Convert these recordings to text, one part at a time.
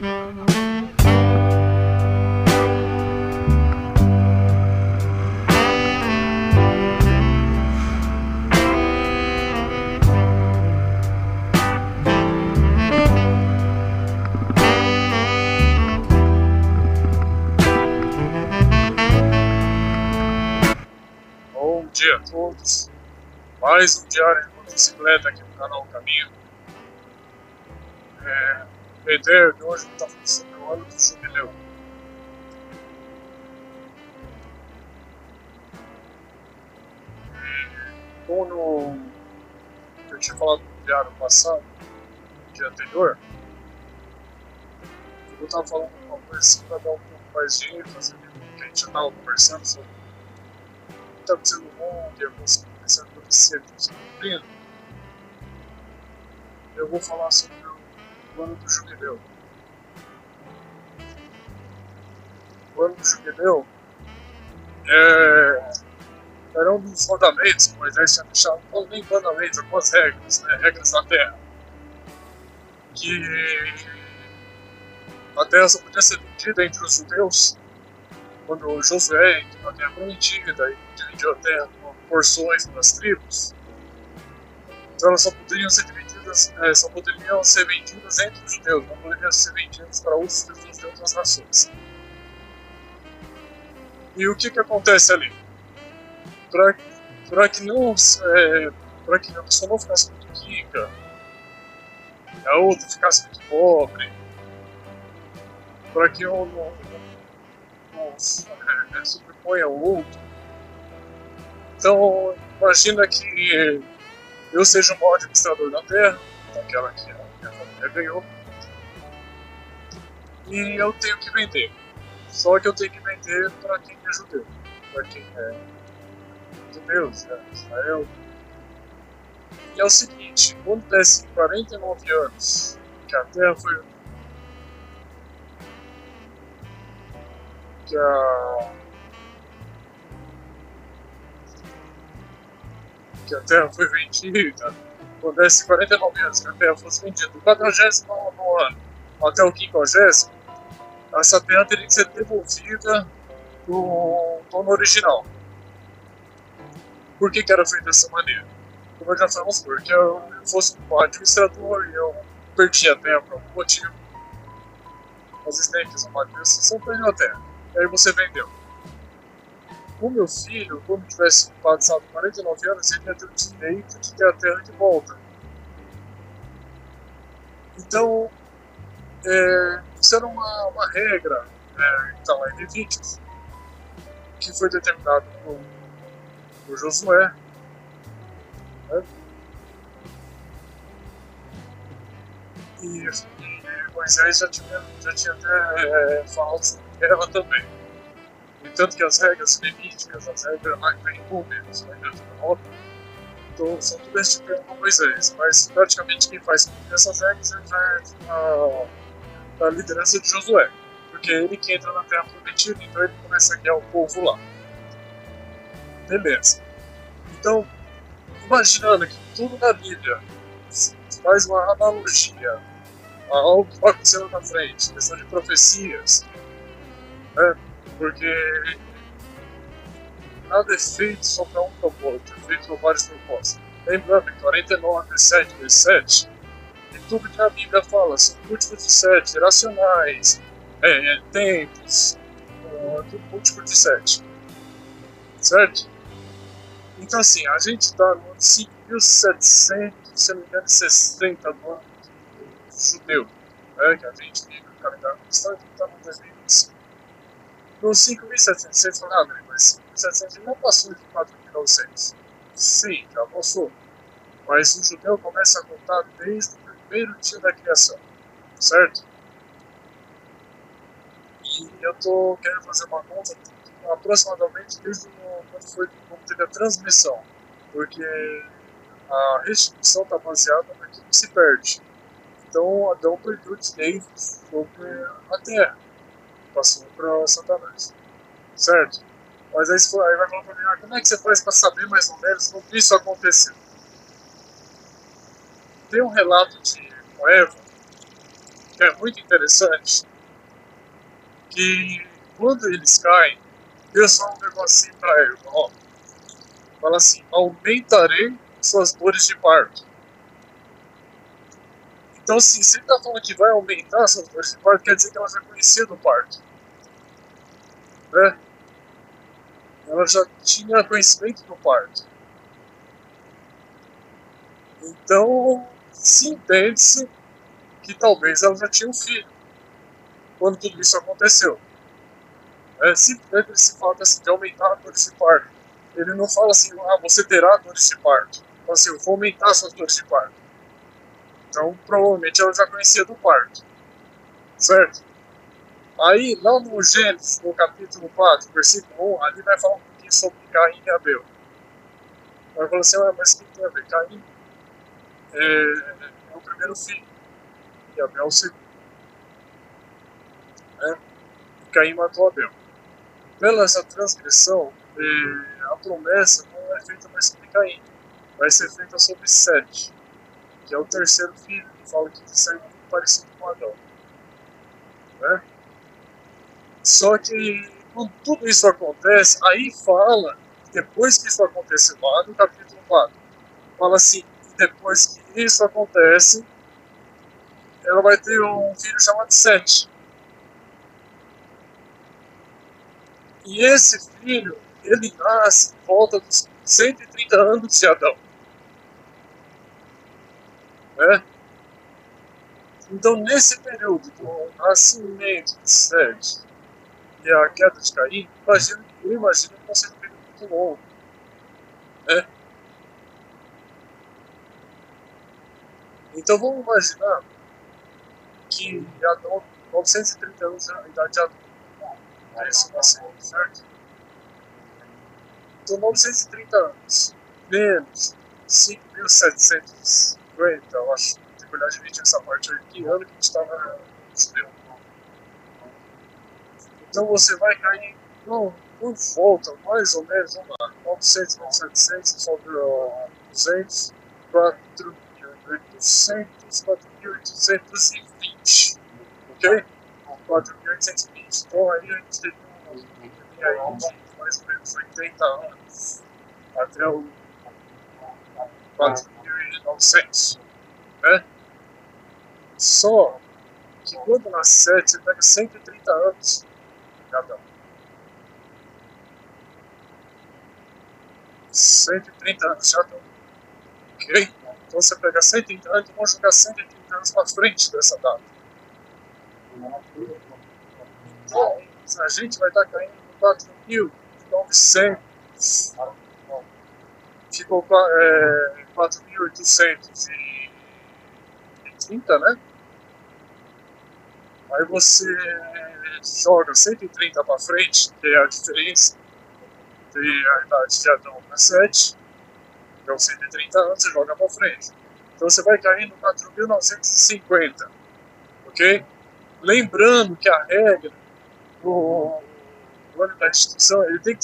Bom dia a todos, mais um diário de motocicleta aqui no canal Caminho. A ideia de hoje está falando sobre o ano do jubileu. Como eu tinha falado no diário passado, no dia anterior, eu estava falando uma coisa assim para dar um pouco mais de ênfase que a gente já estava conversando sobre o que está acontecendo no mundo e algumas coisas que aconteceram descobrindo. Eu vou falar sobre o ano do jubileu. O ano do jubileu era um dos mandamentos que Moisés tinha deixado, não nem mandamentos, algumas regras, né, regras da terra. Que a terra só podia ser dividida entre os judeus quando Josué entrou na terra prometida e dividiu a terra por porções das tribos. Então elas só poderiam ser divididas, só poderiam ser vendidas entre os judeus, não poderiam ser vendidas para outros judeus de outras nações. E o que acontece ali? Para que a pessoa não ficasse muito rica, a outra ficasse muito pobre, para que um não sobreponha o outro. Então, imagina que eu seja o maior administrador da terra, daquela que a minha família ganhou, e eu tenho que vender. Só que eu tenho que vender para quem é judeu, para quem é judeus, Israel. E é o seguinte, quando desce 49 anos que a terra foi que a terra foi vendida, quando desce 49 anos que a terra fosse vendida, do 49º ano até o 50º, essa terra teria que ser devolvida do dono original. Por que era feito dessa maneira? Como eu já falamos, porque eu fosse um administrador e eu perdi a terra por algum motivo. Às vezes nem fiz uma administração, perdeu a terra. E aí você vendeu. O meu filho, quando tivesse passado 49 anos, ele ia ter o direito de ter a terra de volta. Então, isso era uma regra que está lá em Levíticos, que foi determinado por Josué. Né? E Moisés já tinha até falado sobre ela também. E tanto que as regras levíticas, as regras lá que tem números, então são tudo instituídas por Moisés, mas praticamente quem faz cumprir essas regras já é a liderança de Josué, porque é ele que entra na terra prometida, então ele começa a guiar o povo lá. Beleza. Então, imaginando que tudo na Bíblia faz uma analogia a algo que vai acontecendo na frente, questão de profecias, né? Porque nada é feito só para um propósito, é feito para vários propósitos. Lembrando que 49, 7, 7, e tudo que a Bíblia fala são múltiplos de 7, geracionais, tempos, tudo múltiplo de 7. Certo? Então assim, a gente está no 5.700, se não me engano, 60 do ano judeu, né? Que a gente vive no calendário cristão e está no 2025. No 5.700, você fala, mas 5.700 não passou de 4.900. Sim, já passou. Mas o judeu começa a contar desde o primeiro dia da criação, certo? E eu estou querendo fazer uma conta aproximadamente desde quando teve a transmissão, porque a restituição está baseada naquilo que se perde. Então Adão perdeu o direito sobre a terra, passou para Satanás, certo? Mas aí vai falar para mim, como é que você faz para saber mais ou menos como isso aconteceu? Tem um relato de Eva, que é muito interessante, que quando eles caem, Deus fala um negocinho pra ele, ó, fala assim, aumentarei suas dores de parto. Então, assim, se ele tá falando que vai aumentar suas dores de parto, quer dizer que ela já conhecia do parto, né? Ela já tinha conhecimento do parto. Então, se entende-se que talvez ela já tinha um filho quando tudo isso aconteceu. Simplesmente ele se fala assim, de aumentar a dores de parto. Ele não fala assim, ah, você terá dores de parto. Ele fala assim, eu vou aumentar suas dores de parto. Então, provavelmente ela já conhecia do parto. Certo? Aí, lá no Gênesis, no capítulo 4, versículo 1, ali vai falar um pouquinho sobre Caim e Abel. Vai falar assim, ah, mas o que tem a ver? Caim é o primeiro filho, e Abel é o segundo. Né? E Caim matou Abel. Pela essa transgressão, a promessa não é feita mais sobre Caim, vai ser feita sobre Sete, que é o terceiro filho, que fala que sai muito parecido com Adão. Né? Só que quando tudo isso acontece, aí fala, depois que isso acontece lá no capítulo 4, fala assim, depois que isso acontece, ela vai ter um filho chamado Sete. E esse filho, ele nasce em volta dos 130 anos de Adão. Né? Então, nesse período do nascimento de Sete e a queda de Caim, eu imagino que vai ser um período muito longo. Né? Então, vamos imaginar que Adão, 930 anos a idade de Adão, é esse nascimento, certo? Então, 930 anos, menos 5.750, eu acho. Tem que olhar direitinho essa parte aí, que ano que a gente estava judeu. Então, você vai cair por volta, mais ou menos, vamos lá, 900, 700, sobre 200, 4.800, 4.820, ok? 4.820. Então, aí a gente teve aí de mais ou menos 80 anos até o 4.900, né? Só que quando nasce 7, você pega 130 anos cada um. 130 anos já dá. Ok? Então você pega 130 anos e vamos jogar 130 anos para frente dessa data. Então, a gente vai estar caindo no 4.900. Ficou 4.830, né? Aí você joga 130 para frente, que é a diferença entre a idade de Adão para 7, então 130 anos, você joga para frente. Então você vai cair no 4.950, ok? Lembrando que a regra do ano da instituição, ele tem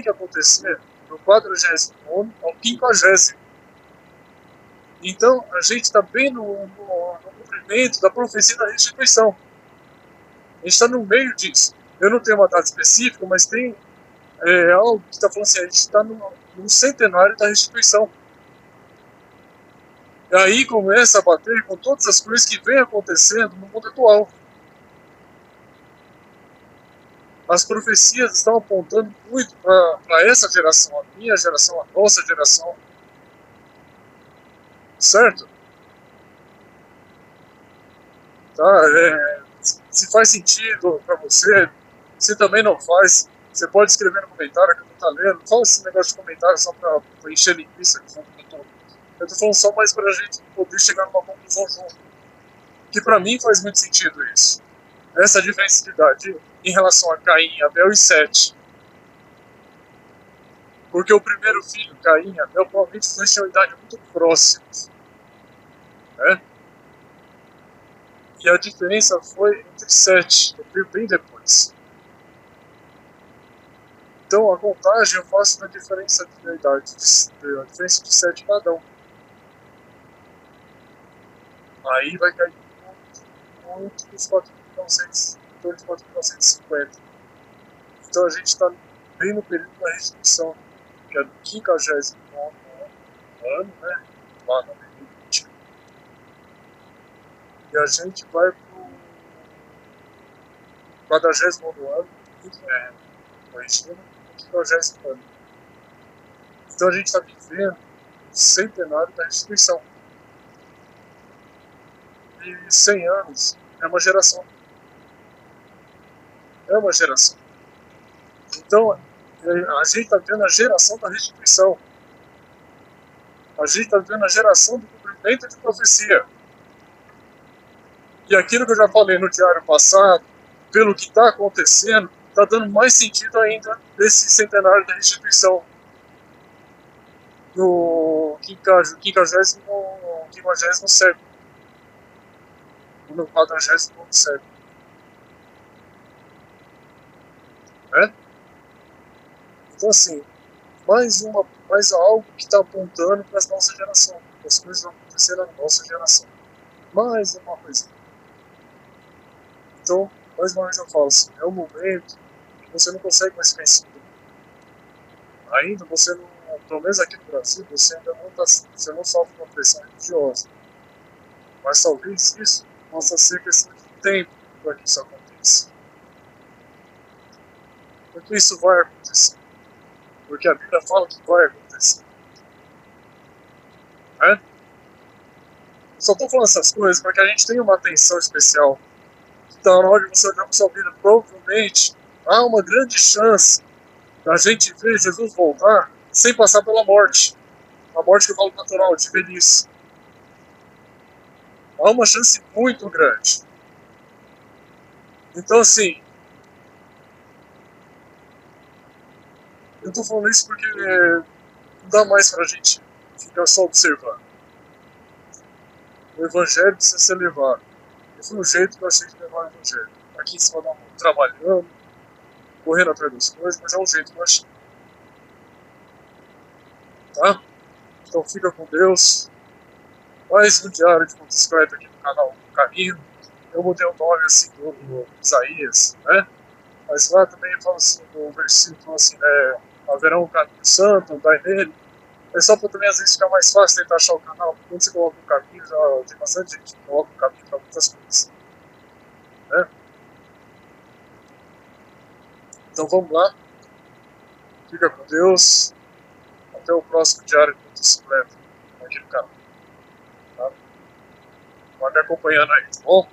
que acontecer do 40º ao 50º. Então, a gente está bem no cumprimento da profecia da restituição. A gente está no meio disso. Eu não tenho uma data específica, mas tem algo que está falando assim, a gente está no centenário da restituição. E aí começa a bater com todas as coisas que vem acontecendo no mundo atual. As profecias estão apontando muito para essa geração, a minha geração, a nossa geração. Certo? Tá? Se faz sentido para você, se também não faz, você pode escrever no comentário que eu não estou lendo. Não fala esse negócio de comentário só para encher linguiça que eu estou falando só mais para a gente poder chegar numa conclusão junto. Que para mim faz muito sentido isso. Essa diferença de idade em relação a Caim, Abel e Sete. Porque o primeiro filho, Caim e Abel, provavelmente tinham idade muito próxima. Né? E a diferença foi entre 7, que veio bem depois. Então a contagem eu faço na diferença de idade, a diferença de 7 cada um. Aí vai cair muito dos 4.900, em torno de 4.950. Então a gente está bem no período da restituição, que é do 50º ano, né? Lá na Benedita. E a gente vai pro 40º ano, corrigindo, 50º ano. Então a gente está vivendo o centenário da restituição. E 100 anos é uma geração. É uma geração. Então, a gente está vendo a geração da restituição. A gente está vendo a geração do cumprimento de profecia. E aquilo que eu já falei no diário passado, pelo que está acontecendo, está dando mais sentido ainda desse centenário da restituição. No 50º século. No 40º século. Então, assim, mais algo que está apontando para a nossa geração. As coisas vão acontecer na nossa geração. Mais uma coisa. Então, mais uma vez eu falo assim, é um momento que você não consegue mais ficar em cima. Ainda você não, pelo menos aqui no Brasil, você ainda não, você não sofre uma pressão religiosa. Mas talvez isso possa ser questão de tempo para que isso aconteça. Porque isso vai acontecer. Porque a Bíblia fala que vai acontecer. Eu só estou falando essas coisas porque a gente tem uma atenção especial. Então, na hora de você olhar para sua vida, provavelmente há uma grande chance da gente ver Jesus voltar sem passar pela morte. A morte que eu falo natural, de velhice. Há uma chance muito grande. Então, assim, eu estou falando isso porque não dá mais pra gente ficar só observando. O Evangelho precisa ser levado. E foi o jeito que eu achei de levar o Evangelho. Aqui em cima da mão, trabalhando, correndo atrás das coisas, mas é o jeito que eu achei. Tá? Então fica com Deus. Mais um diário de motocicleta aqui no canal Caminho. Eu mudei o nome assim do Isaías, né? Mas lá também fala assim, no versículo assim, né? Haverá um caminho santo, andai nele. É só para também às vezes ficar mais fácil tentar achar o canal. Quando você coloca um caminho, já tem bastante gente que coloca um caminho para muitas coisas. Né? Então vamos lá. Fica com Deus. Até o próximo diário de motocicleta aqui no canal. Tá? Vai me acompanhando aí, tá bom?